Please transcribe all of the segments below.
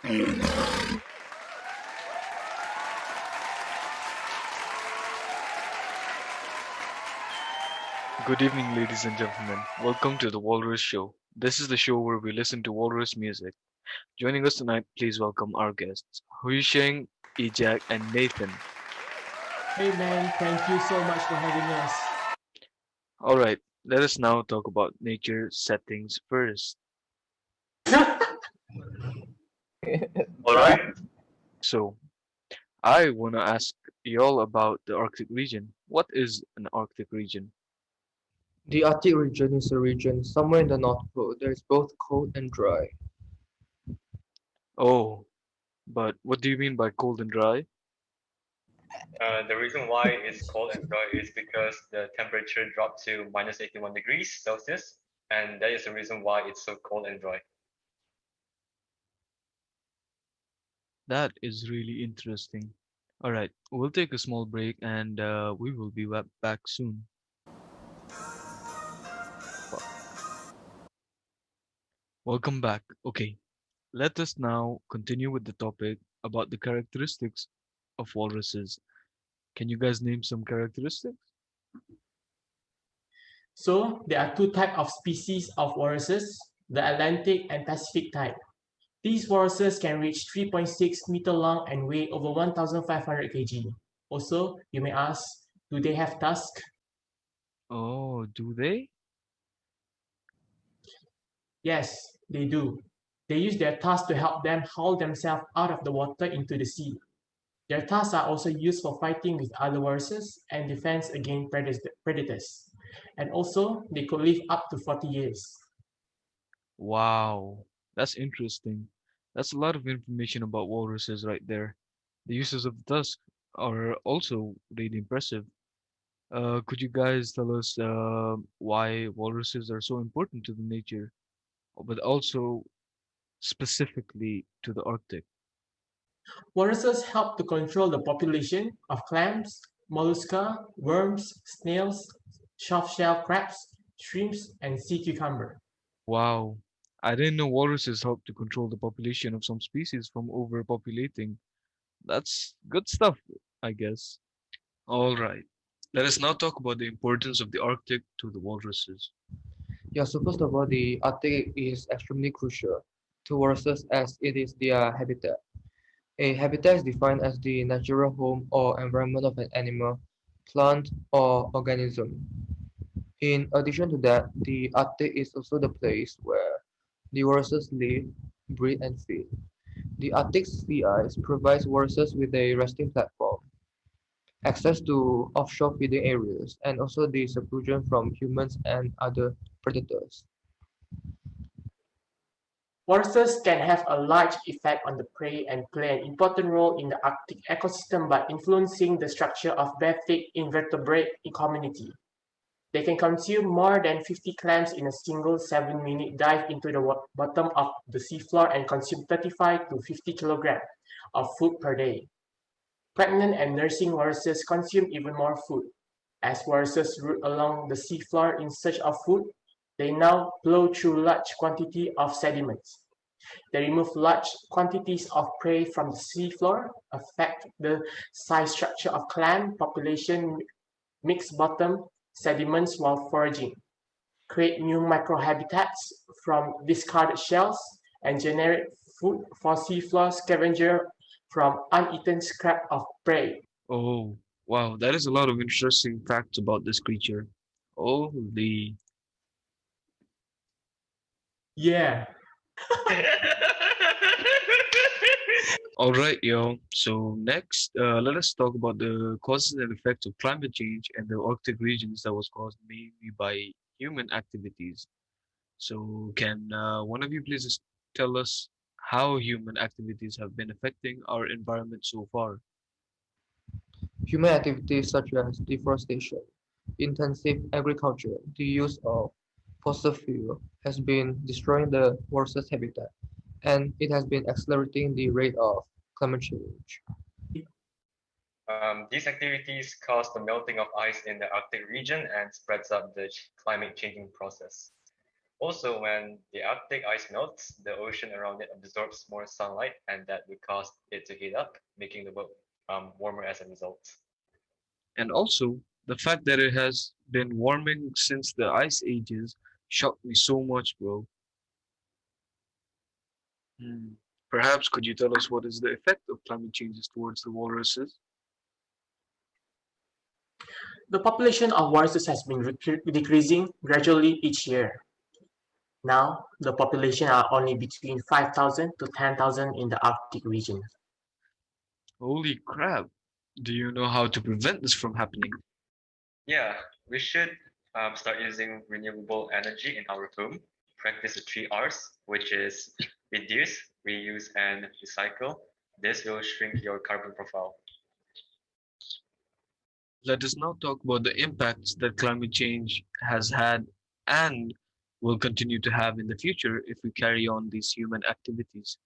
Good evening, ladies and gentlemen. Welcome to the Walrus Show. This is the show where we listen to walrus music. Joining us tonight, please welcome our guests, Huisheng, Ejak, and Nathan. Hey man, thank you so much for having us. Alright, let us now talk about nature settings first. Alright. So, I want to ask y'all about the Arctic region. What is an Arctic region? The Arctic region is a region somewhere in the North Pole that is both cold and dry. Oh, but what do you mean by cold and dry? The reason why it's cold and dry is because the temperature dropped to minus 81 degrees Celsius, and that is the reason why it's so cold and dry. That is really interesting. Alright, we'll take a small break and we will be back soon. Welcome back. Okay, let us now continue with the topic about the characteristics of walruses. Can you guys name some characteristics? So there are two types of species of walruses, the Atlantic and Pacific type. These walruses can reach 3.6 meter long and weigh over 1,500 kg. Also, you may ask, do they have tusks? Oh, do they? Yes, they do. They use their tusks to help them haul themselves out of the water into the sea. Their tusks are also used for fighting with other walruses and defense against predators. And also, they could live up to 40 years. Wow, that's interesting. That's a lot of information about walruses right there. The uses of the tusk are also really impressive. Could you guys tell us why walruses are so important to the nature, but also specifically to the Arctic? Walruses help to control the population of clams, mollusca, worms, snails, soft-shell crabs, shrimps, and sea cucumber. Wow, I didn't know walruses help to control the population of some species from overpopulating. That's good stuff, I guess. All right. Let us now talk about the importance of the Arctic to the walruses. Yeah, so first of all, the Arctic is extremely crucial to walruses as it is their habitat. A habitat is defined as the natural home or environment of an animal, plant, or organism. In addition to that, the Arctic is also the place where the walruses live, breed, and feed. The Arctic sea ice provides walruses with a resting platform, access to offshore feeding areas, and also the seclusion from humans and other predators. Walruses can have a large effect on the prey and play an important role in the Arctic ecosystem by influencing the structure of benthic invertebrate community. They can consume more than 50 clams in a single 7-minute dive into the bottom of the seafloor and consume 35 to 50 kilograms of food per day. Pregnant and nursing walruses consume even more food. As walruses root along the seafloor in search of food, they now blow through large quantities of sediments. They remove large quantities of prey from the seafloor, affect the size structure of clam population, mix bottom sediments while foraging, create new microhabitats from discarded shells, and generate food for seafloor scavenger from uneaten scrap of prey. Oh, wow, that is a lot of interesting facts about this creature. Holy. Yeah. All right, yo. So next, let us talk about the causes and effects of climate change and the Arctic regions that was caused mainly by human activities. So can one of you please just tell us how human activities have been affecting our environment so far? Human activities such as deforestation, intensive agriculture, the use of fossil fuel has been destroying the walrus habitat, and it has been accelerating the rate of climate change. These activities cause the melting of ice in the Arctic region and spreads up the climate changing process. Also, when the Arctic ice melts, the ocean around it absorbs more sunlight, and that would cause it to heat up, making the world warmer as a result. And also, the fact that it has been warming since the ice ages shocked me so much, bro. Hmm. Perhaps could you tell us what is the effect of climate changes towards the walruses? The population of walruses has been decreasing gradually each year. Now, the population are only between 5,000 to 10,000 in the Arctic region. Holy crap! Do you know how to prevent this from happening? Yeah, we should start using renewable energy in our home. Practice the 3 Rs, which is reduce, reuse, and recycle. This will shrink your carbon profile. Let us now talk about the impacts that climate change has had and will continue to have in the future if we carry on these human activities.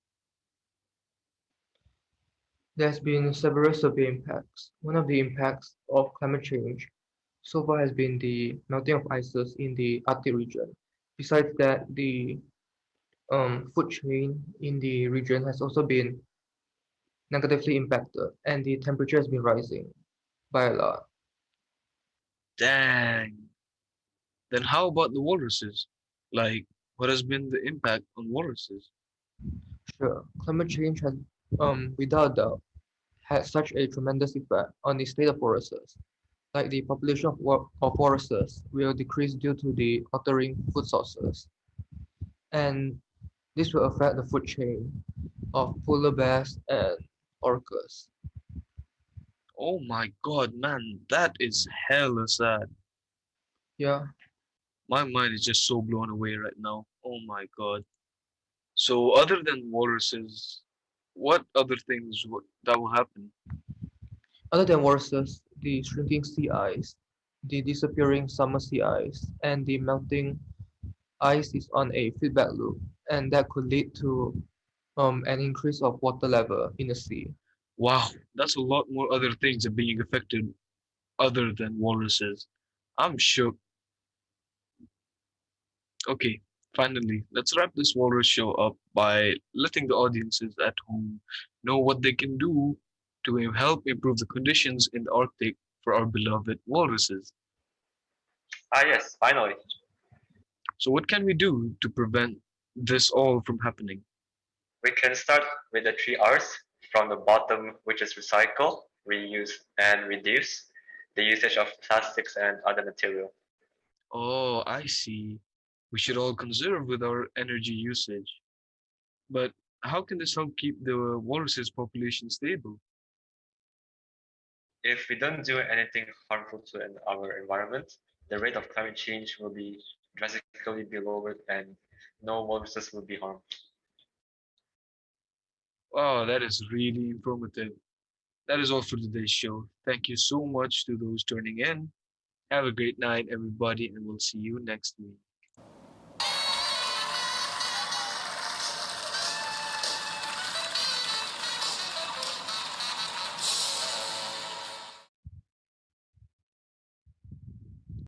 There's been several severe impacts. One of the impacts of climate change so far has been the melting of ices in the Arctic region. Besides that, the food chain in the region has also been negatively impacted, and the temperature has been rising by a lot. Dang. Then how about the walruses? Like, what has been the impact on walruses? Sure, climate change has, without doubt, had such a tremendous effect on the state of forests. Like the population of forests will decrease due to the altering food sources, and this will affect the food chain of polar bears and orcas. Oh my god, man, that is hella sad. Yeah, My mind is just so blown away right now. Oh my god. So, other than walruses, what other things that will happen? other than walruses, the shrinking sea ice, the disappearing summer sea ice, and the melting ice is on a feedback loop, and that could lead to an increase of water level in the sea. Wow, that's a lot more other things are being affected other than walruses. I'm shook. Okay, finally, let's wrap this Walrus Show up by letting the audiences at home know what they can do to help improve the conditions in the Arctic for our beloved walruses. Ah, yes, finally. So, what can we do to prevent this all from happening? We can start with the 3 Rs from the bottom, which is recycle, reuse, and reduce the usage of plastics and other material. Oh, I see. We should all conserve with our energy usage. But how can this help keep the walruses population stable? If we don't do anything harmful to our environment, the rate of climate change will be drastically be lowered and no walruses will be harmed. Wow, that is really informative. That is all for today's show. Thank you so much to those tuning in. Have a great night, everybody, and we'll see you next week.